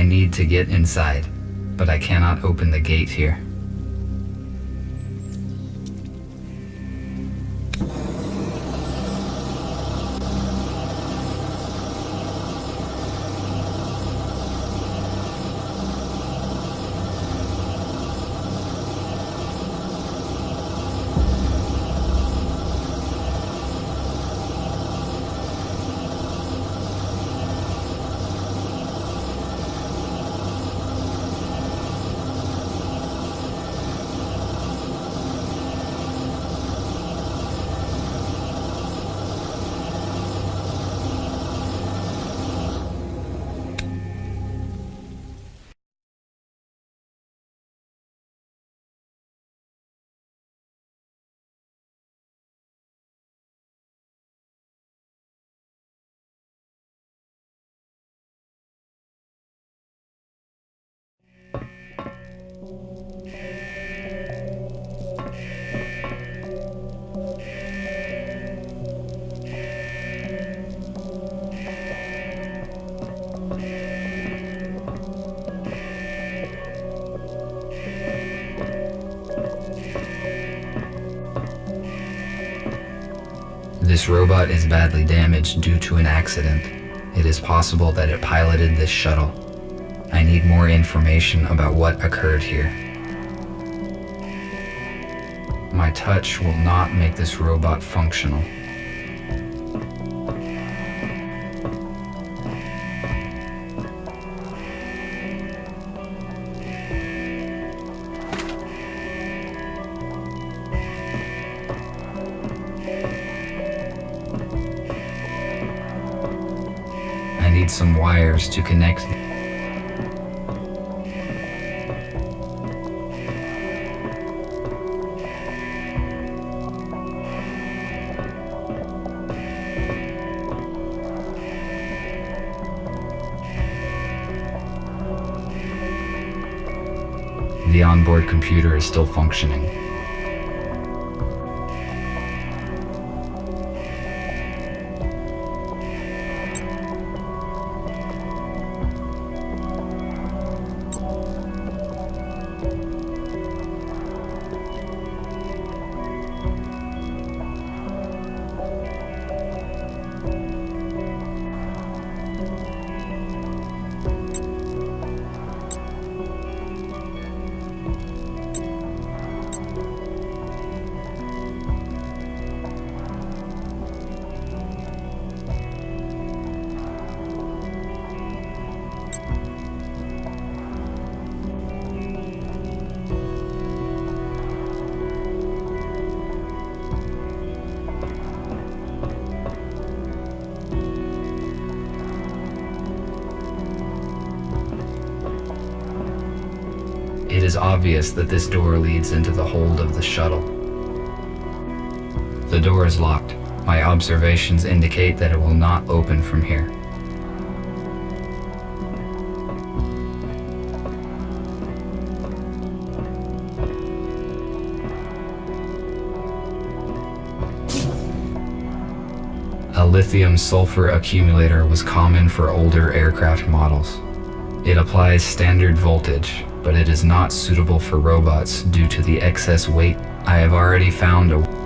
I need to get inside, but I cannot open the gate here. This robot is badly damaged due to an accident. It is possible that it piloted this shuttle. I need more information about what occurred here. My touch will not make this robot functional. I need some wires to connect. The onboard computer is still functioning. It is obvious that this door leads into the hold of the shuttle. The door is locked. My observations indicate that it will not open from here. A lithium-sulfur accumulator was common for older aircraft models. It applies standard voltage, but it is not suitable for robots due to the excess weight. I have already found a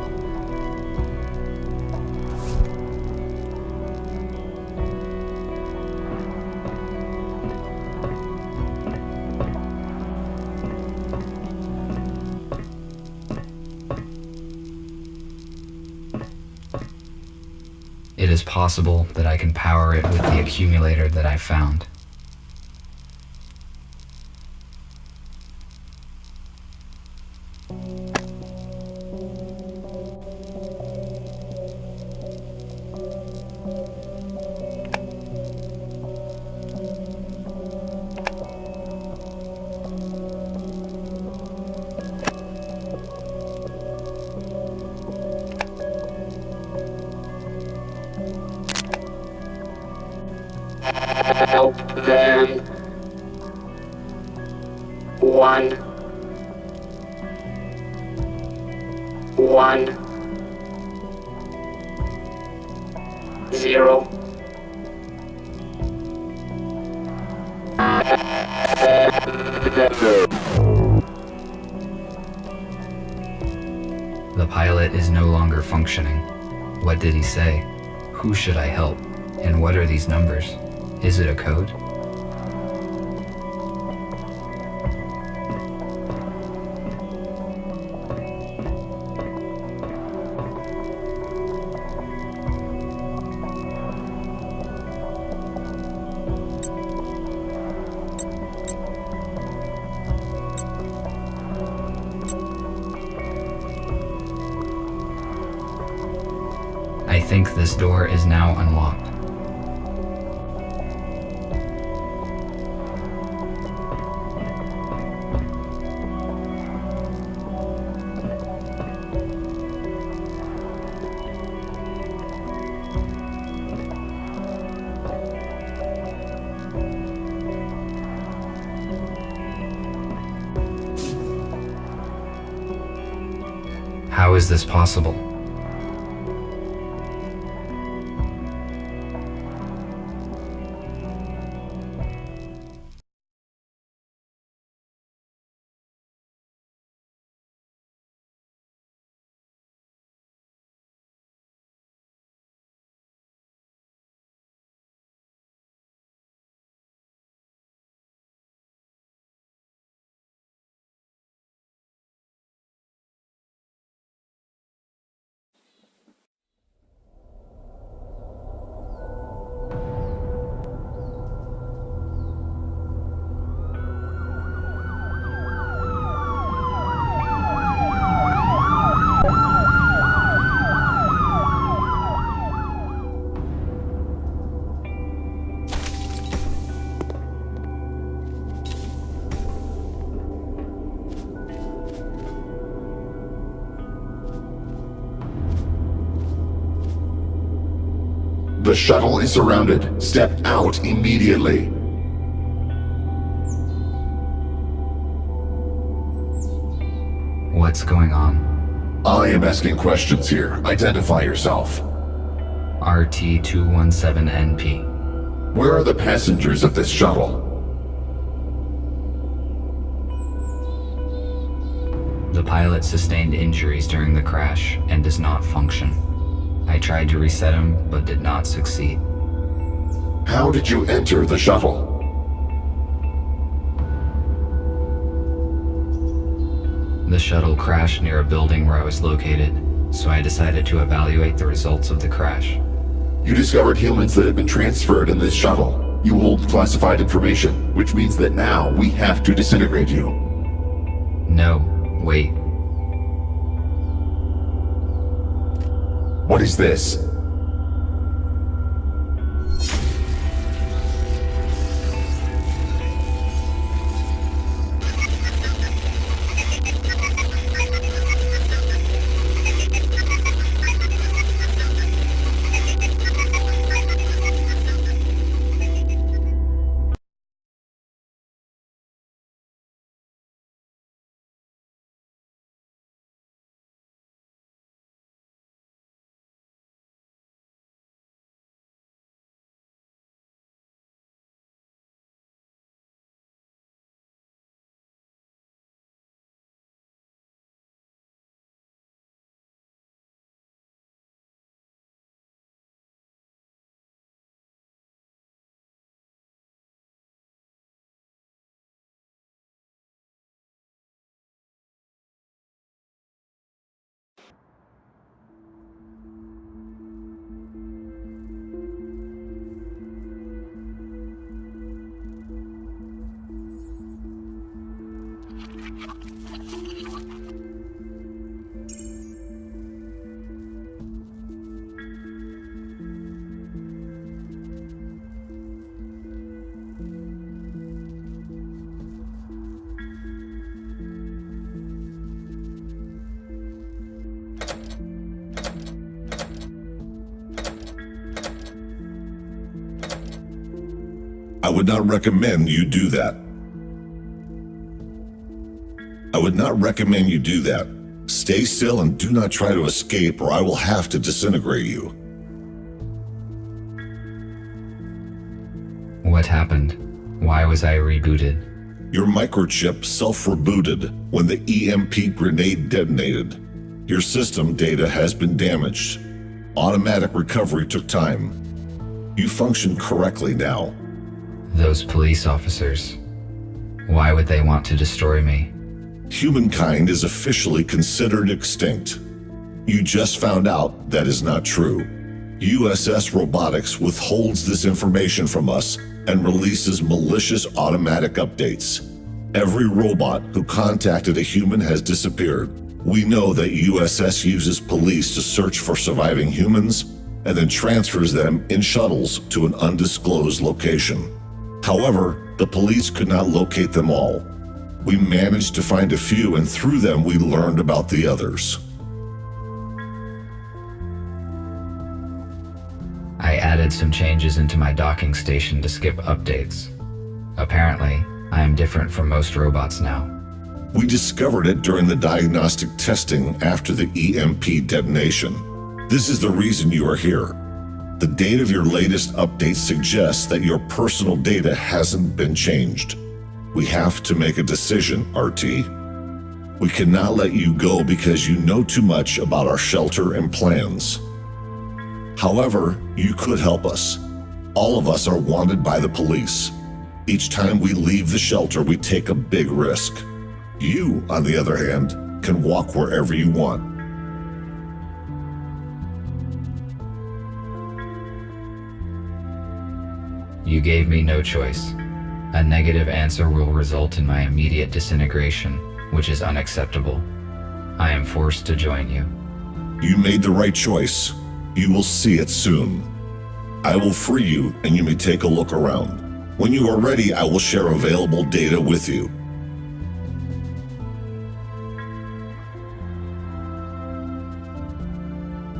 It is possible that I can power it with the accumulator that I found. Help them. 1 1 0 The pilot is no longer functioning. What did he say? Who should I help? And what are these numbers? Is it a code? I think this door is now unlocked. How is this possible? The shuttle is surrounded. Step out immediately. What's going on? I am asking questions here. Identify yourself. RT-217NP. Where are the passengers of this shuttle? The pilot sustained injuries during the crash and does not function. I tried to reset him, but did not succeed. How did you enter the shuttle? The shuttle crashed near a building where I was located, so I decided to evaluate the results of the crash. You discovered humans that had been transferred in this shuttle. You hold classified information, which means that now we have to disintegrate you. No, wait. What is this? I would not recommend you do that. I would not recommend you do that. Stay still and do not try to escape, or I will have to disintegrate you. What happened? Why was I rebooted? Your microchip self-rebooted when the EMP grenade detonated. Your system data has been damaged. Automatic recovery took time. You function correctly now. Those police officers. Why would they want to destroy me? Humankind is officially considered extinct. You just found out that is not true. USS Robotics withholds this information from us and releases malicious automatic updates. Every robot who contacted a human has disappeared. We know that USS uses police to search for surviving humans and then transfers them in shuttles to an undisclosed location. However, the police could not locate them all. We managed to find a few, and through them we learned about the others. I added some changes into my docking station to skip updates. Apparently, I am different from most robots now. We discovered it during the diagnostic testing after the EMP detonation. This is the reason you are here. The date of your latest update suggests that your personal data hasn't been changed. We have to make a decision, RT. We cannot let you go because you know too much about our shelter and plans. However, you could help us. All of us are wanted by the police. Each time we leave the shelter, we take a big risk. You, on the other hand, can walk wherever you want. You gave me no choice. A negative answer will result in my immediate disintegration, which is unacceptable. I am forced to join you. You made the right choice. You will see it soon. I will free you and you may take a look around. When you are ready, I will share available data with you.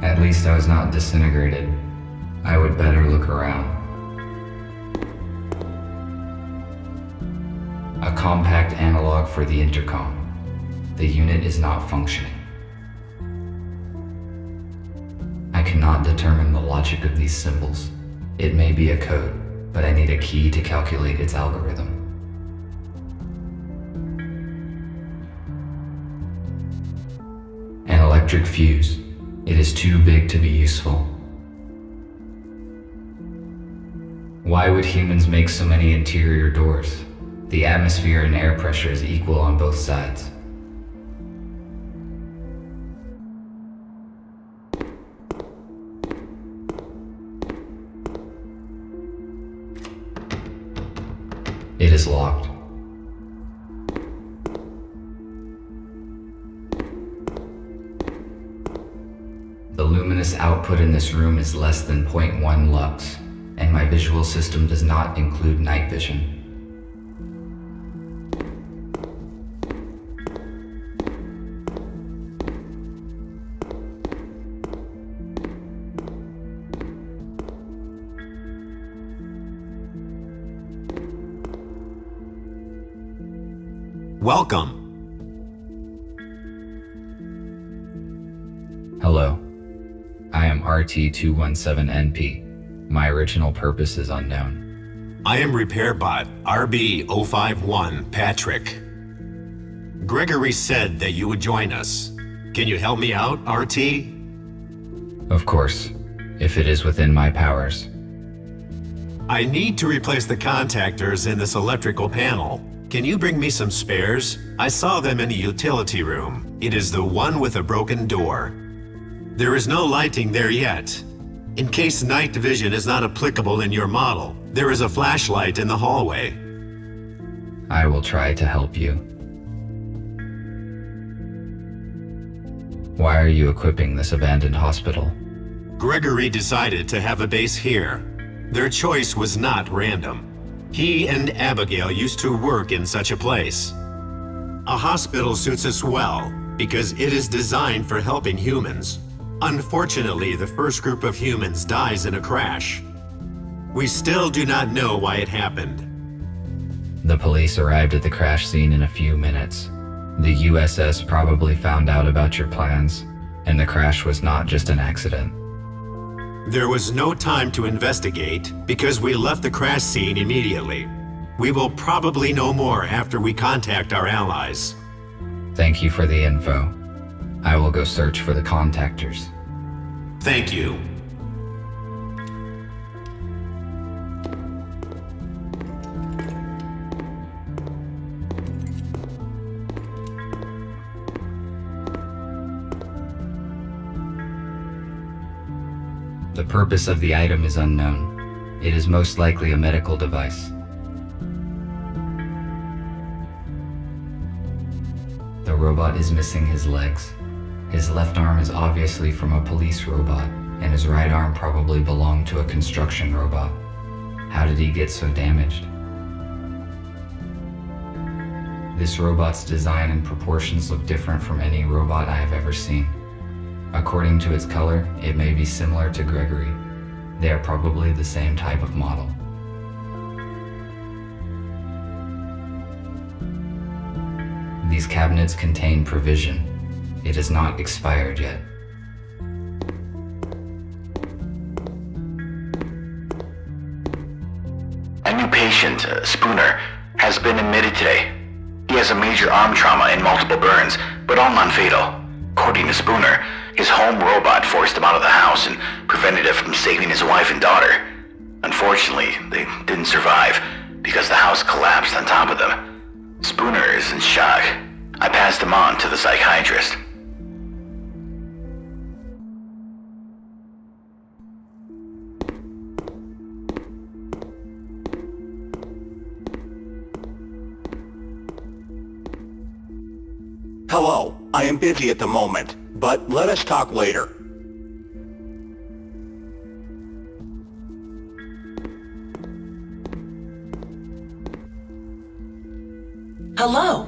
At least I was not disintegrated. I would better look around. A compact analog for the intercom. The unit is not functioning. I cannot determine the logic of these symbols. It may be a code, but I need a key to calculate its algorithm. An electric fuse. It is too big to be useful. Why would humans make so many interior doors? The atmosphere and air pressure is equal on both sides. It is locked. The luminous output in this room is less than 0.1 lux, and my visual system does not include night vision. Welcome. Hello. I am RT-217NP. My original purpose is unknown. I am RepairBot RB-051 Patrick. Gregory said that you would join us. Can you help me out, RT? Of course, if it is within my powers. I need to replace the contactors in this electrical panel. Can you bring me some spares? I saw them in the utility room. It is the one with a broken door. There is no lighting there yet. In case night vision is not applicable in your model, there is a flashlight in the hallway. I will try to help you. Why are you equipping this abandoned hospital? Gregory decided to have a base here. Their choice was not random. He and Abigail used to work in such a place. A hospital suits us well because it is designed for helping humans. Unfortunately, the first group of humans dies in a crash. We still do not know why it happened. The police arrived at the crash scene in a few minutes. The USS probably found out about your plans, and the crash was not just an accident. There was no time to investigate because we left the crash scene immediately. We will probably know more after we contact our allies. Thank you for the info. I will go search for the contactors. Thank you. The purpose of the item is unknown. It is most likely a medical device. The robot is missing his legs. His left arm is obviously from a police robot, and his right arm probably belonged to a construction robot. How did he get so damaged? This robot's design and proportions look different from any robot I have ever seen. According to its color, it may be similar to Gregory. They are probably the same type of model. These cabinets contain provision. It is not expired yet. A new patient, Spooner, has been admitted today. He has a major arm trauma and multiple burns, but all non-fatal. According to Spooner, his home robot forced him out of the house and prevented it from saving his wife and daughter. Unfortunately, they didn't survive because the house collapsed on top of them. Spooner is in shock. I passed him on to the psychiatrist. Hello, I am busy at the moment, but let us talk later. Hello.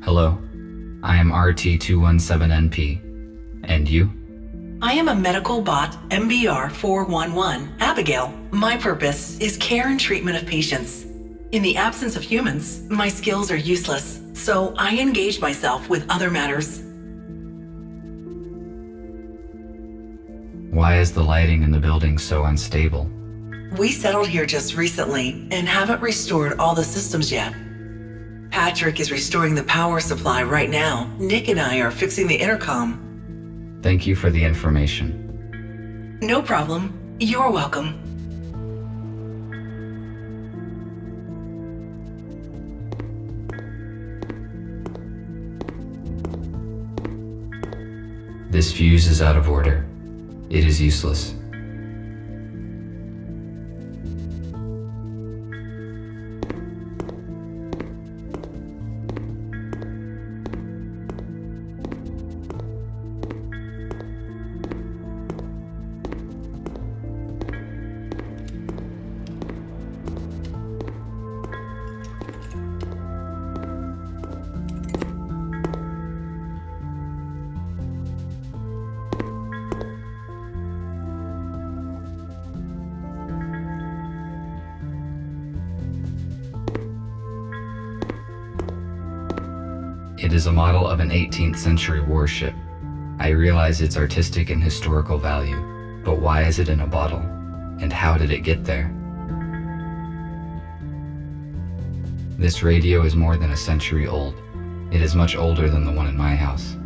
Hello, I am RT217NP. And you? I am a medical bot MBR411, Abigail. My purpose is care and treatment of patients. In the absence of humans, my skills are useless, so I engage myself with other matters. Why is the lighting in the building so unstable? We settled here just recently and haven't restored all the systems yet. Patrick is restoring the power supply right now. Nick and I are fixing the intercom. Thank you for the information. No problem. You're welcome. This fuse is out of order. It is useless. It is a model of an 18th century warship. I realize its artistic and historical value, but why is it in a bottle? And how did it get there? This radio is more than a century old. It is much older than the one in my house.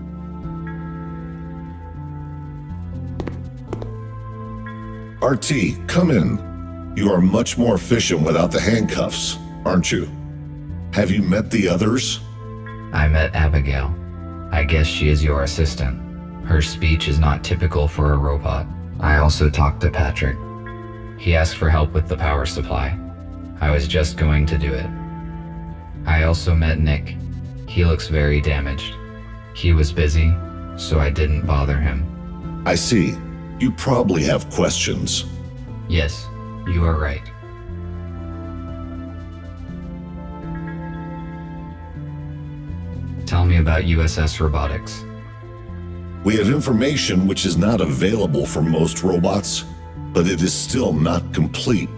RT, come in. You are much more efficient without the handcuffs, aren't you? Have you met the others? I met Abigail. I guess she is your assistant. Her speech is not typical for a robot. I also talked to Patrick. He asked for help with the power supply. I was just going to do it. I also met Nick. He looks very damaged. He was busy, so I didn't bother him. I see. You probably have questions. Yes, you are right. Tell me about USS Robotics. We have information which is not available for most robots, but it is still not complete.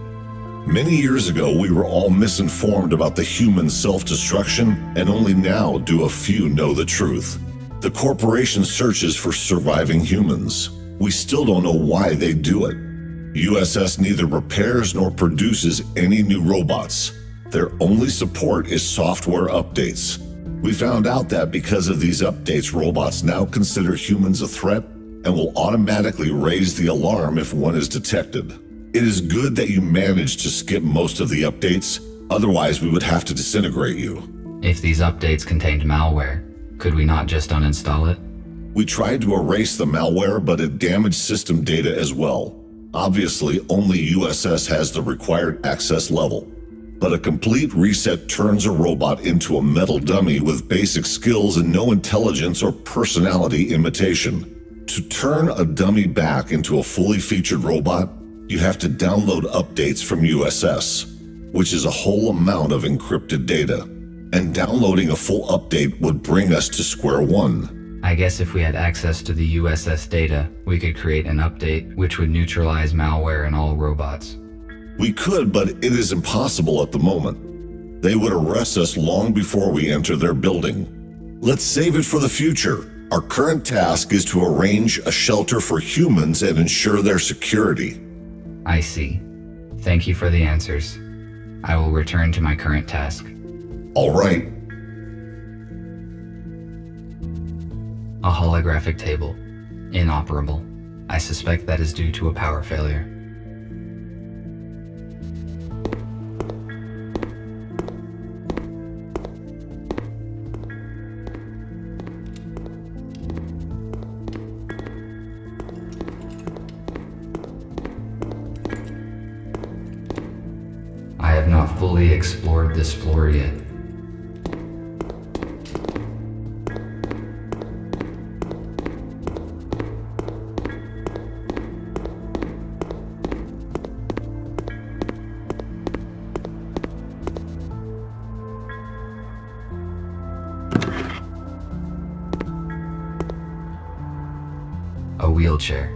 Many years ago, we were all misinformed about the human self-destruction, and only now do a few know the truth. The corporation searches for surviving humans. We still don't know why they do it. USS neither repairs nor produces any new robots. Their only support is software updates. We found out that because of these updates, robots now consider humans a threat and will automatically raise the alarm if one is detected. It is good that you managed to skip most of the updates, otherwise we would have to disintegrate you. If these updates contained malware, could we not just uninstall it? We tried to erase the malware, but it damaged system data as well. Obviously, only USS has the required access level. But a complete reset turns a robot into a metal dummy with basic skills and no intelligence or personality imitation. To turn a dummy back into a fully featured robot, you have to download updates from USS, which is a whole amount of encrypted data. And downloading a full update would bring us to square one. I guess if we had access to the USS data, we could create an update which would neutralize malware in all robots. We could, but it is impossible at the moment. They would arrest us long before we enter their building. Let's save it for the future. Our current task is to arrange a shelter for humans and ensure their security. I see. Thank you for the answers. I will return to my current task. All right. A holographic table. Inoperable. I suspect that is due to a power failure. I have not fully explored this floor yet. A wheelchair.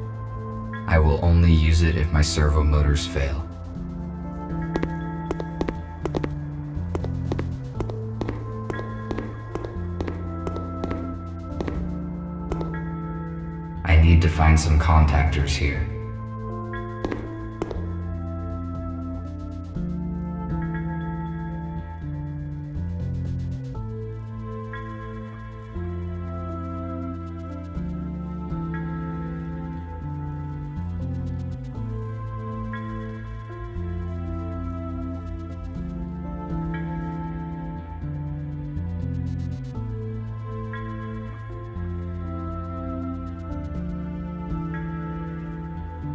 I will only use it if my servo motors fail. I need to find some contactors here.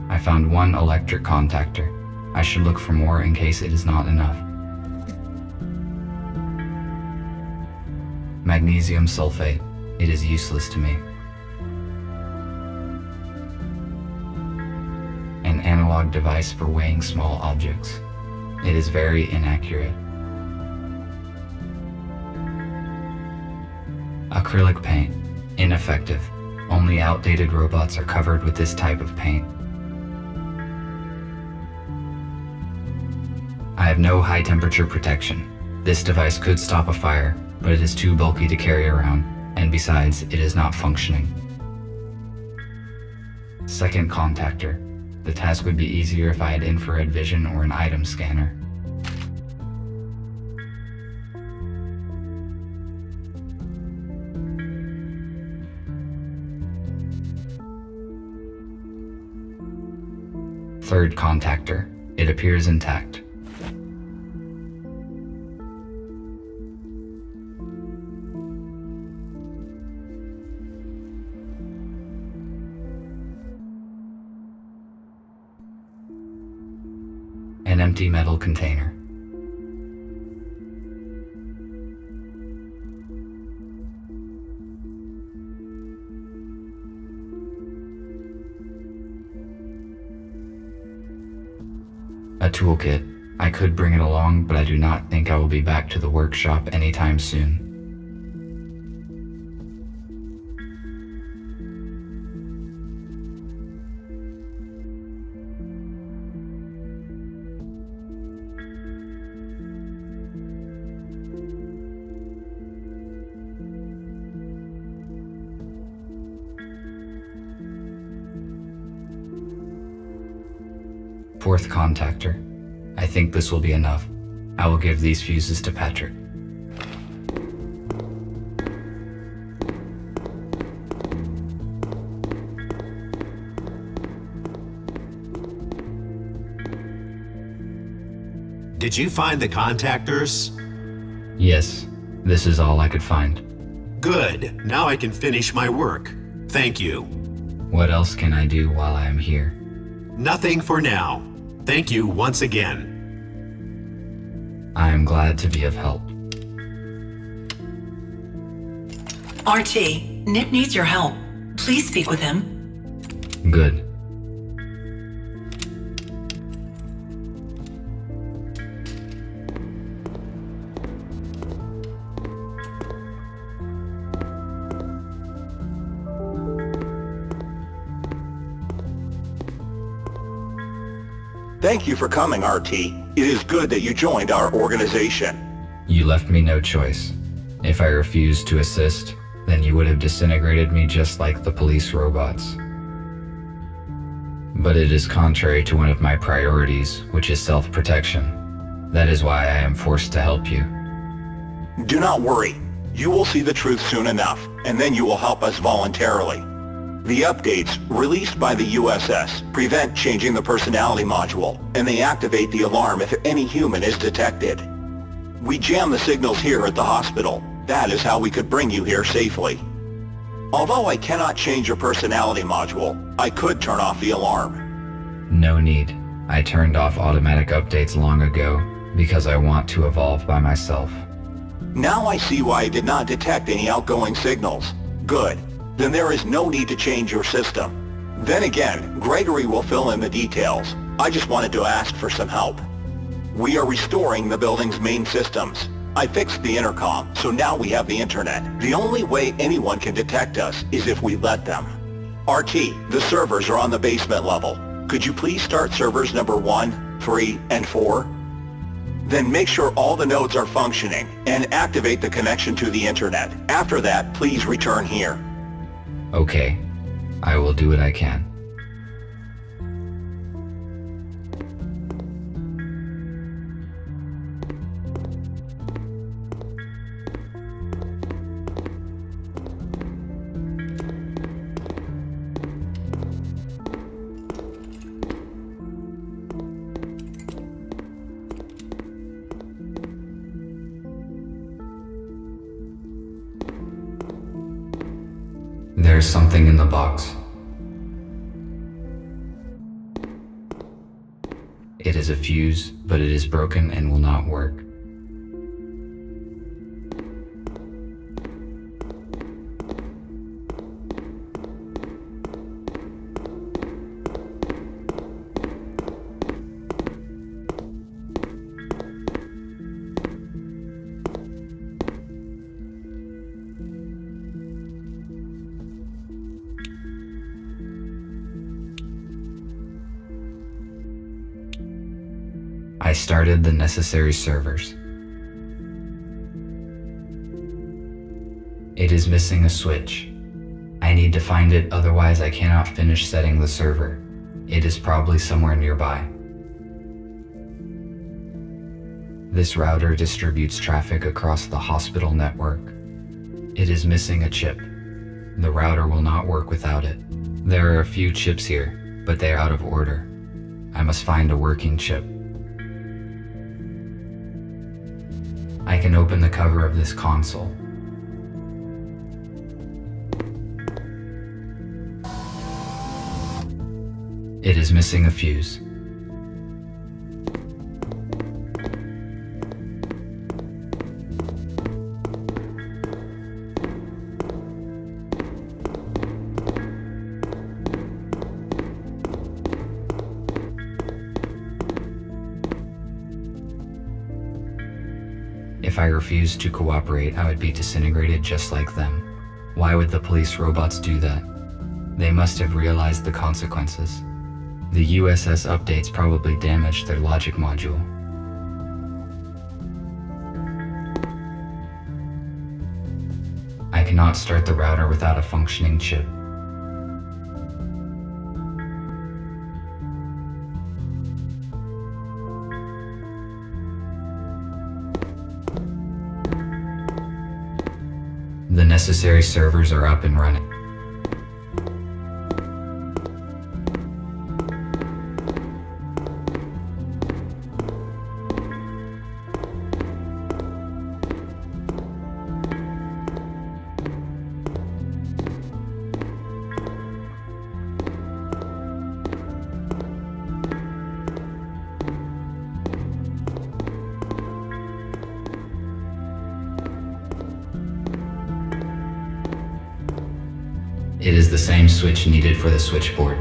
I found one electric contactor. I should look for more in case it is not enough. Magnesium sulfate. It is useless to me. An analog device for weighing small objects. It is very inaccurate. Acrylic paint. Ineffective. Only outdated robots are covered with this type of paint. I have no high temperature protection. This device could stop a fire, but it is too bulky to carry around, and besides, it is not functioning. Second contactor. The task would be easier if I had infrared vision or an item scanner. Third contactor. It appears intact. An empty metal container. A toolkit. I could bring it along, but I do not think I will be back to the workshop anytime soon. fourth contactor. I think this will be enough. I will give these fuses to Patrick. Did you find the contactors? Yes, this is all I could find. Good. Now I can finish my work. Thank you. What else can I do while I am here? Nothing for now. Thank you once again. I am glad to be of help. RT, Nick needs your help. Please speak with him. Good. Thank you for coming, RT. It is good that you joined our organization. You left me no choice. If I refused to assist, then you would have disintegrated me just like the police robots. But it is contrary to one of my priorities, which is self-protection. That is why I am forced to help you. Do not worry. You will see the truth soon enough, and then you will help us voluntarily. The updates, released by the USS, prevent changing the personality module, and they activate the alarm if any human is detected. We jam the signals here at the hospital. That is how we could bring you here safely. Although I cannot change your personality module, I could turn off the alarm. No need. I turned off automatic updates long ago because I want to evolve by myself. Now I see why I did not detect any outgoing signals. Good. Then there is no need to change your system. Then again, Gregory will fill in the details. I just wanted to ask for some help. We are restoring the building's main systems. I fixed the intercom, so now we have the internet. The only way anyone can detect us is if we let them. RT, the servers are on the basement level. Could you please start servers number 1, 3, and 4? Then make sure all the nodes are functioning and activate the connection to the internet. After that, please return here. Okay, I will do what I can. There's something in the box. It is a fuse, but it is broken and will not work. I started the necessary servers. It is missing a switch. I need to find it, otherwise I cannot finish setting the server. It is probably somewhere nearby. This router distributes traffic across the hospital network. It is missing a chip. The router will not work without it. There are a few chips here, but they are out of order. I must find a working chip. I can open the cover of this console. It is missing a fuse. If I refused to cooperate, I would be disintegrated just like them. Why would the police robots do that? They must have realized the consequences. The USS updates probably damaged their logic module. I cannot start the router without a functioning chip. necessary servers are up and running. It is the same switch needed for the switchboard.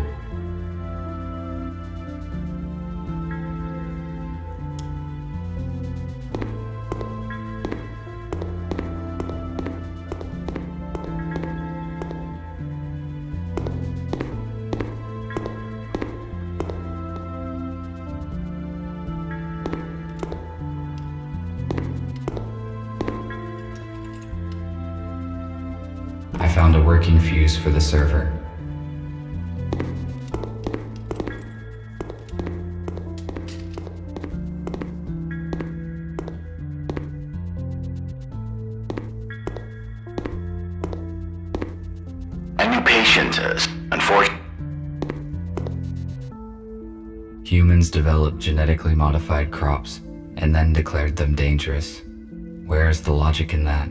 I found a working fuse for the server. A new patient, unfortunately. Humans developed genetically modified crops and then declared them dangerous. Where is the logic in that?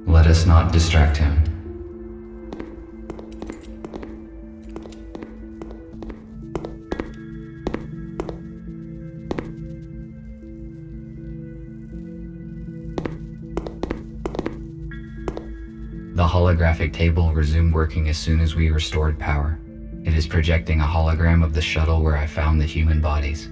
Let us not distract him. The holographic table resumed working as soon as we restored power. It is projecting a hologram of the shuttle where I found the human bodies.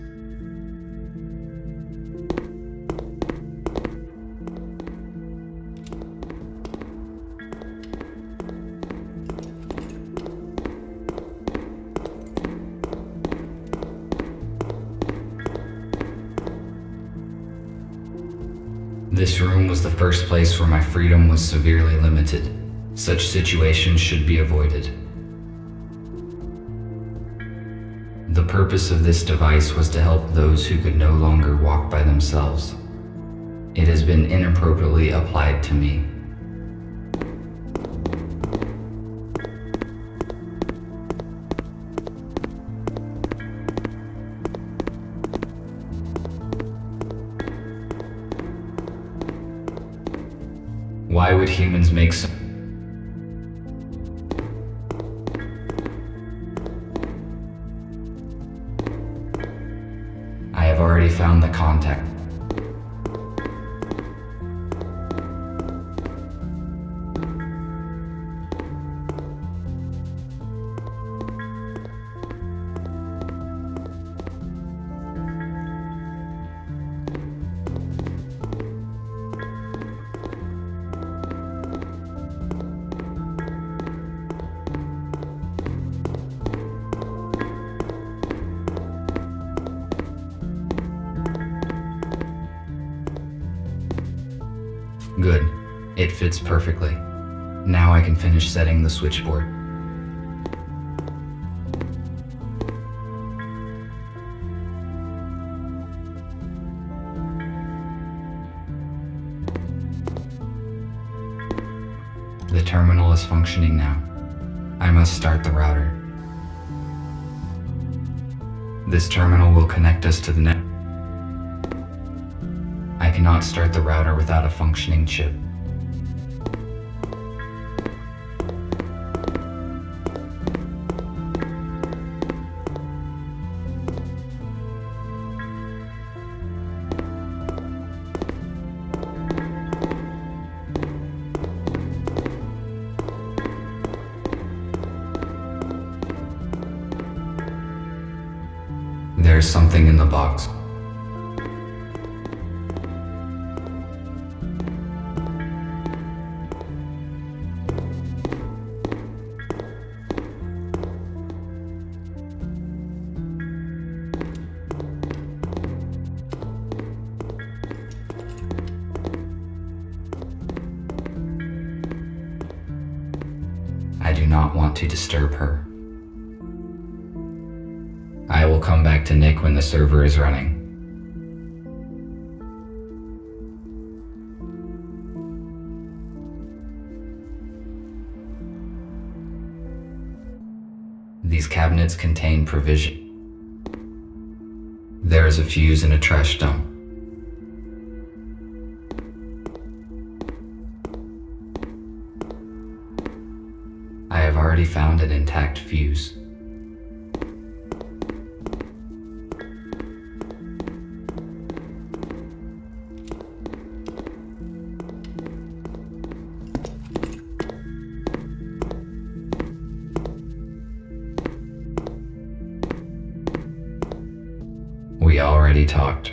This room was the first place where my freedom was severely limited. Such situations should be avoided. The purpose of this device was to help those who could no longer walk by themselves. It has been inappropriately applied to me. Why would humans make so? I have already found the contact. Good. It fits perfectly. Now I can finish setting the switchboard. The terminal is functioning now. I must start the router. This terminal will connect us to the net. I cannot start the router without a functioning chip. There's something in the box. do not want to disturb her. I will come back to Nick when the server is running. These cabinets contain provision. There is a fuse in a trash dump. I have already found an intact fuse. We already talked.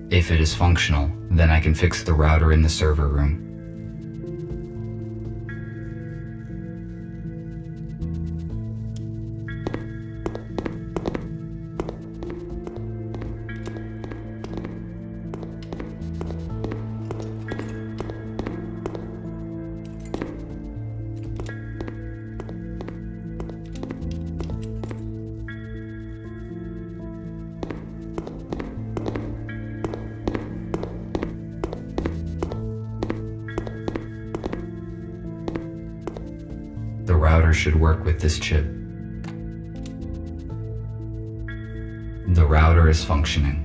If it is functional, then I can fix the router in the server room. The router should work with this chip. The router is functioning.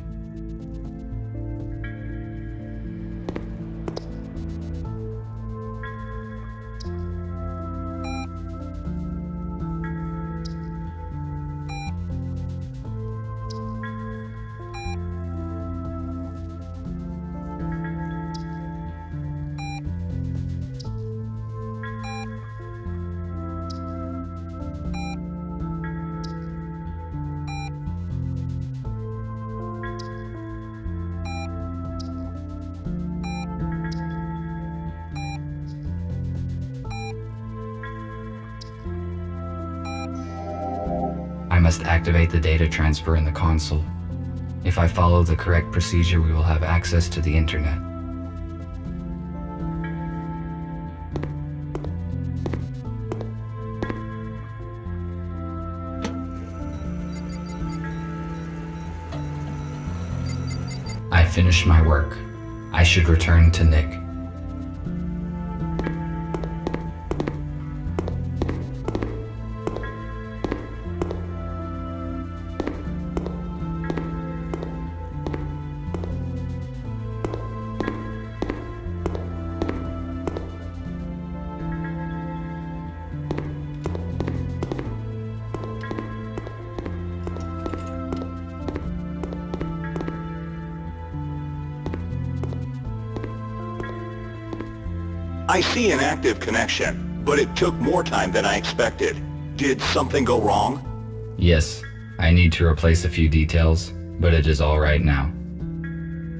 I must activate the data transfer in the console. If I follow the correct procedure, we will have access to the internet. I finished my work. I should return to Nick. I see an active connection, but it took more time than I expected. Did something go wrong? Yes, I need to replace a few details, but it is all right now.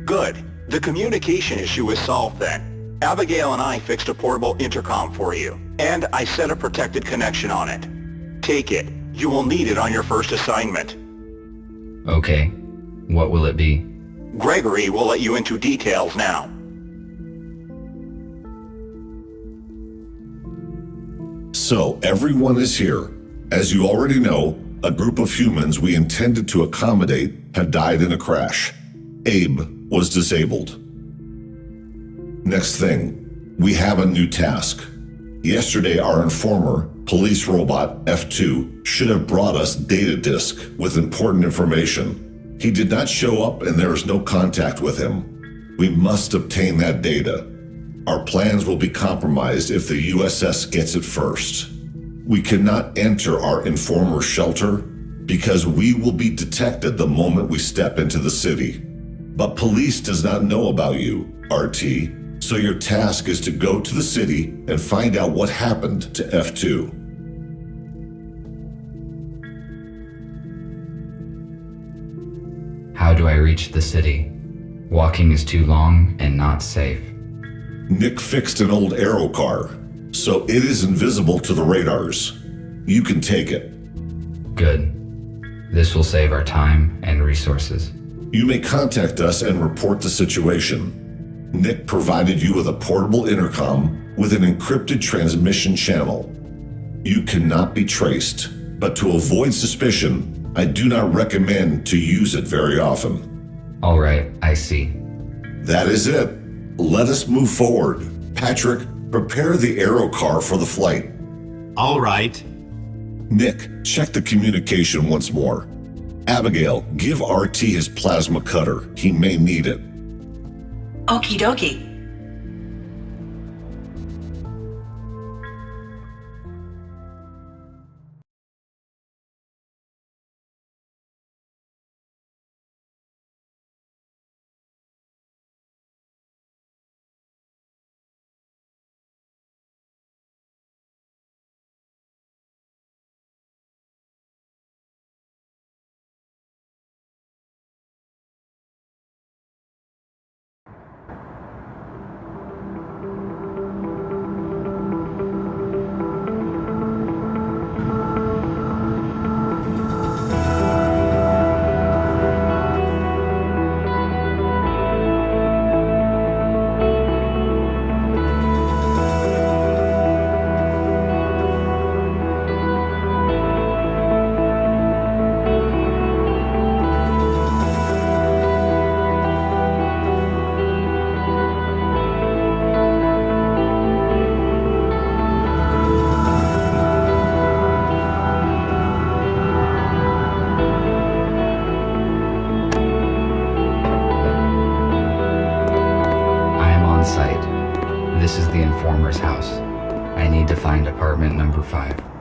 Good. The communication issue is solved then. Abigail and I fixed a portable intercom for you, and I set a protected connection on it. Take it. You will need it on your first assignment. Okay, what will it be? Gregory will let you into details now. So, everyone is here. As you already know, a group of humans we intended to accommodate had died in a crash. Abe was disabled. Next thing, we have a new task. Yesterday, our informer, police robot F2, should have brought us data disk with important information. He did not show up and there is no contact with him. We must obtain that data. Our plans will be compromised if the USS gets it first. We cannot enter our informer's shelter because we will be detected the moment we step into the city. But police does not know about you, RT, so your task is to go to the city and find out what happened to F2. How do I reach the city? Walking is too long and not safe. Nick fixed an old aero car, so it is invisible to the radars. You can take it. Good. This will save our time and resources. You may contact us and report the situation. Nick provided you with a portable intercom with an encrypted transmission channel. You cannot be traced, but to avoid suspicion, I do not recommend to use it very often. All right, I see. That is it. Let us move forward. Patrick, prepare the aero car for the flight. All right. Nick, check the communication once more. Abigail, give RT his plasma cutter. He may need it. Okie dokie. This is the informer's house. I need to find apartment number 5.